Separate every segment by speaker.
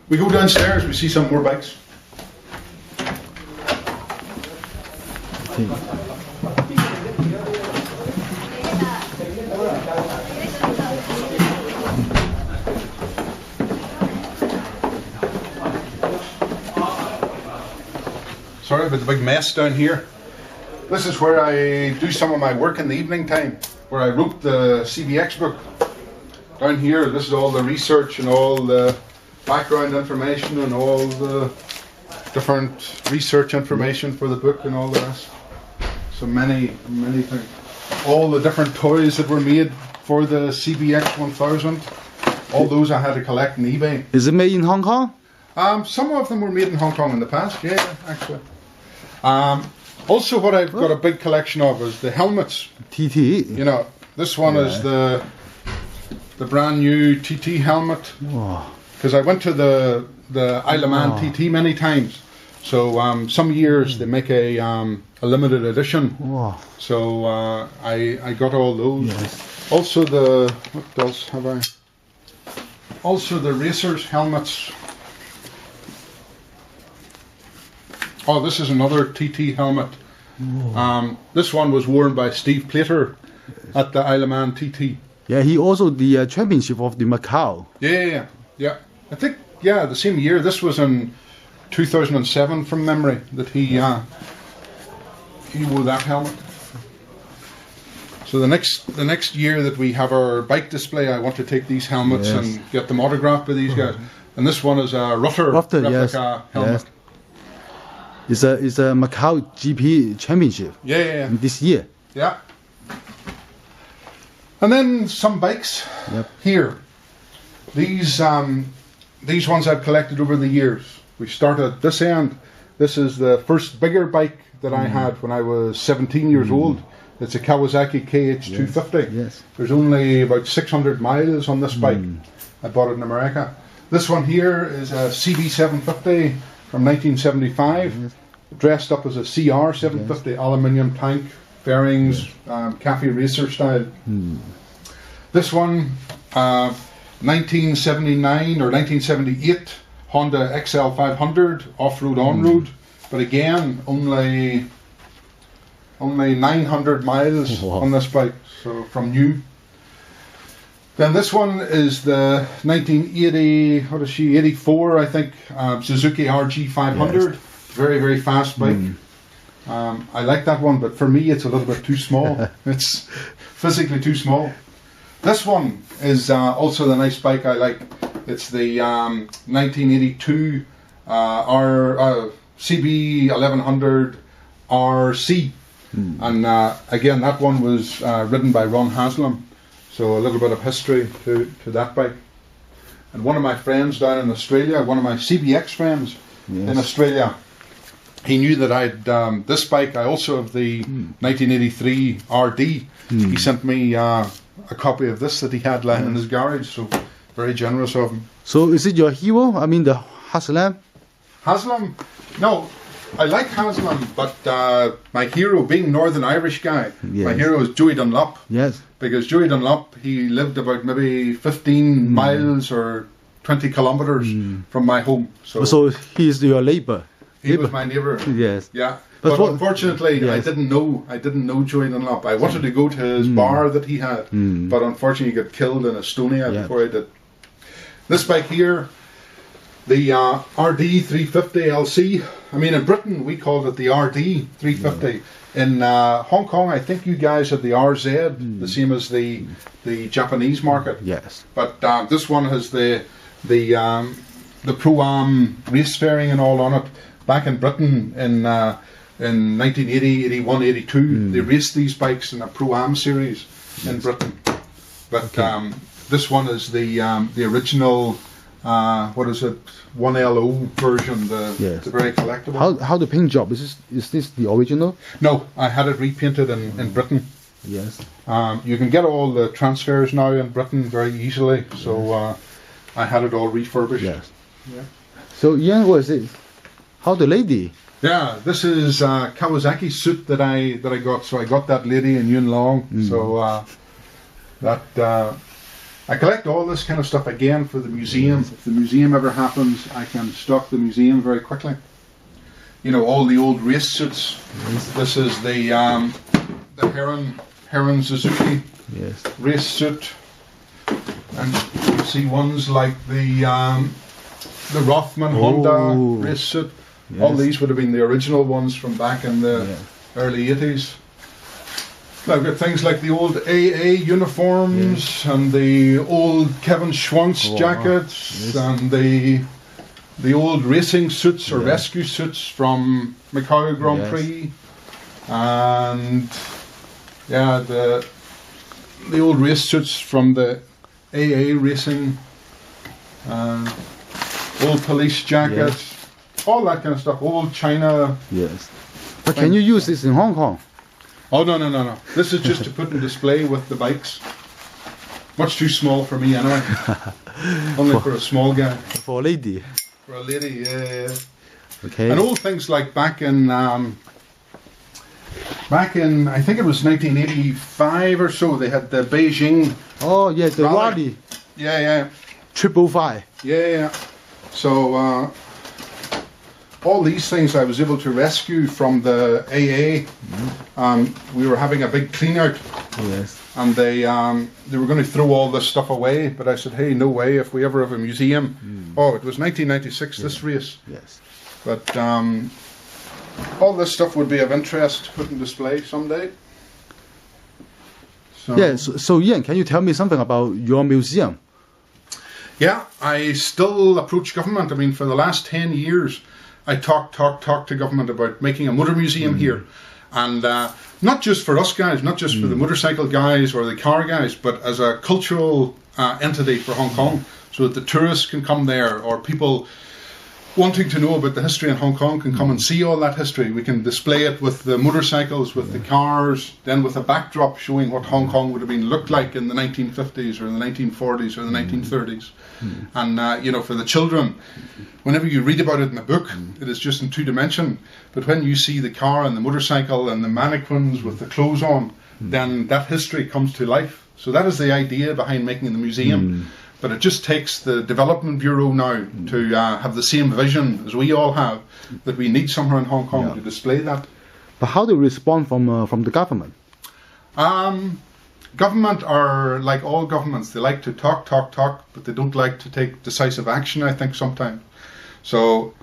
Speaker 1: we go downstairs, we see some more bikes.
Speaker 2: Okay.
Speaker 1: Sorry about the big mess down here. This is where I do some of my work in the evening time, where I wrote the CBX book. Down here, this is all the research and all the background information and all the different research information for the book and all the rest. So many things. All the different toys that were made for the CBX 1000. All those I had to collect on eBay.
Speaker 2: Is it made in Hong Kong?
Speaker 1: Some of them were made in Hong Kong in the past, yeah, actually. Also what I've got a big collection of is the helmets.
Speaker 2: TT.
Speaker 1: You know, this one is the brand new TT helmet. Because I went to the Isle of Man TT many times. So some years they make a limited edition. So I got all those.
Speaker 2: Yes.
Speaker 1: Also what else have I? Also the racers helmets. Oh, this is another TT helmet. This one was worn by Steve Plater at the Isle of Man TT.
Speaker 2: Yeah, he also the championship of the Macau.
Speaker 1: Yeah. I think, the same year. This was in 2007 from memory that he wore that helmet. So the next year that we have our bike display, I want to take these helmets and get them autographed by these guys. And this one is a Rutter replica helmet.
Speaker 2: Yes. It's a Macau GP championship.
Speaker 1: Yeah.
Speaker 2: This year.
Speaker 1: Yeah. And then some bikes here. These ones I've collected over the years. We start at this end. This is the first bigger bike that I had when I was 17 years old. It's a Kawasaki KH250.
Speaker 2: Yes.
Speaker 1: There's only about 600 miles on this bike. I bought it in America. This one here is a CB750 from 1975, dressed up as a CR750 aluminium tank, fairings, cafe racer style. This one, 1979 or 1978 Honda XL500 off-road on-road, but again only 900 miles on this bike, so from new. Then this one is the 1980, 84 I think, Suzuki RG500, very, very fast bike. I like that one, but for me it's a little bit too small. It's physically too small. This one is also the nice bike I like. It's the 1982 CB 1100 RC. And again, that one was ridden by Ron Haslam. So a little bit of history to that bike. And one of my friends down in Australia, one of my CBX friends in Australia, he knew that I'd this bike. I also have the 1983 RD. He sent me a copy of this that he had lying in his garage. So very generous of him.
Speaker 2: So is it your hero? I mean the Haslam?
Speaker 1: Haslam? No. I like Haslam, but my hero, being Northern Irish guy, my hero is Joey Dunlop.
Speaker 2: Yes.
Speaker 1: Because Joey Dunlop, he lived about maybe 15 miles or 20 kilometers from my home.
Speaker 2: So he's your neighbor.
Speaker 1: He was my neighbor.
Speaker 2: Yes.
Speaker 1: Yeah. But unfortunately, I didn't know Joey Dunlop. I wanted to go to his bar that he had, but unfortunately, he got killed in Estonia before I did. This bike here, the RD 350 LC. I mean, in Britain we called it the RD 350. In Hong Kong, I think you guys had the RZ, the same as the Japanese market.
Speaker 2: Yes.
Speaker 1: But this one has the Pro-Am race fairing and all on it. Back in Britain in 1980, 81, 82, they raced these bikes in a Pro-Am series in Britain. But this one is the original. What is it? 1LO version, the very collectible.
Speaker 2: How the paint job? Is this the original?
Speaker 1: No, I had it repainted in Britain.
Speaker 2: Yes.
Speaker 1: You can get all the transfers now in Britain very easily, so I had it all refurbished.
Speaker 2: Yes. Yeah. So what is it? How the lady?
Speaker 1: Yeah, this is Kawasaki suit that I got. So I got that lady in Yun Long. So that I collect all this kind of stuff again for the museum. If the museum ever happens, I can stock the museum very quickly. You know, all the old race suits. This is the Heron Suzuki race suit, and you see ones like the Rothman Honda race suit. All these would have been the original ones from back in the early 80s. I've got things like the old AA uniforms and the old Kevin Schwantz jackets and the old racing suits or rescue suits from Macau Grand Prix, and the old race suits from the AA racing, old police jackets, all that kind of stuff, old China.
Speaker 2: Yes. But can you use this in Hong Kong?
Speaker 1: Oh, no. This is just to put in display with the bikes. Much too small for me anyway. Only for a small guy.
Speaker 2: For a lady.
Speaker 1: For a lady, yeah.
Speaker 2: Okay.
Speaker 1: And old things like back in I think it was 1985 or so, they had the Beijing.
Speaker 2: Oh, yeah, the rally.
Speaker 1: Yeah.
Speaker 2: 555.
Speaker 1: Yeah. So, all these things I was able to rescue from the AA. We were having a big clean out.
Speaker 2: Yes.
Speaker 1: And they were going to throw all this stuff away, but I said, hey, no way, if we ever have a museum. Oh, it was 1996, this race.
Speaker 2: Yes.
Speaker 1: But all this stuff would be of interest to put in display someday. So,
Speaker 2: yeah, so Ian, can you tell me something about your museum?
Speaker 1: Yeah, I still approach government. I mean, for the last 10 years, I talk to government about making a motor museum here. And not just for us guys, not just for the motorcycle guys or the car guys, but as a cultural entity for Hong Kong, so that the tourists can come there, or people wanting to know about the history in Hong Kong can come and see all that history. We can display it with the motorcycles, with the cars, then with a backdrop showing what Hong Kong would have been looked like in the 1950s or the 1940s or the 1930s. And you know, for the children, whenever you read about it in a book, it is just in 2 dimension. But when you see the car and the motorcycle and the mannequins with the clothes on, then that history comes to life. So that is the idea behind making the museum. But it just takes the Development Bureau now to have the same vision as we all have, that we need somewhere in Hong Kong to display that.
Speaker 2: But how do you respond from the government?
Speaker 1: Government are like all governments. They like to talk, but they don't like to take decisive action, I think, sometimes. So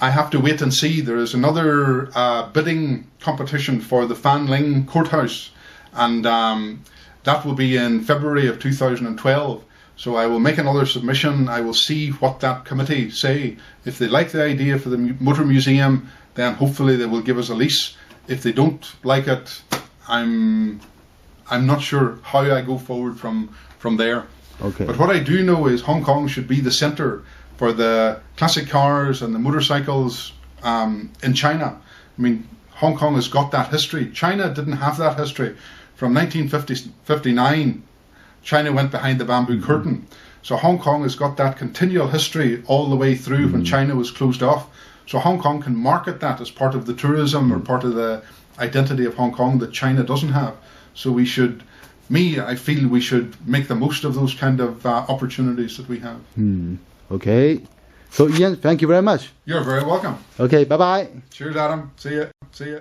Speaker 1: I have to wait and see. There is another bidding competition for the Fan Ling Courthouse, and that will be in February of 2012. So I will make another submission. I will see what that committee say. If they like the idea for the motor museum, then hopefully they will give us a lease. If they don't like it, I'm not sure how I go forward from there.
Speaker 2: Okay.
Speaker 1: But what I do know is Hong Kong should be the centre for the classic cars and the motorcycles in China. I mean, Hong Kong has got that history. China didn't have that history. From 1959, China went behind the bamboo curtain. So Hong Kong has got that continual history all the way through when China was closed off. So Hong Kong can market that as part of the tourism or part of the identity of Hong Kong that China doesn't have. So we should, I feel we should make the most of those kind of opportunities that we have.
Speaker 2: Okay. So Ian, thank you very much.
Speaker 1: You're very welcome.
Speaker 2: Okay, bye-bye.
Speaker 1: Cheers, Adam. See ya.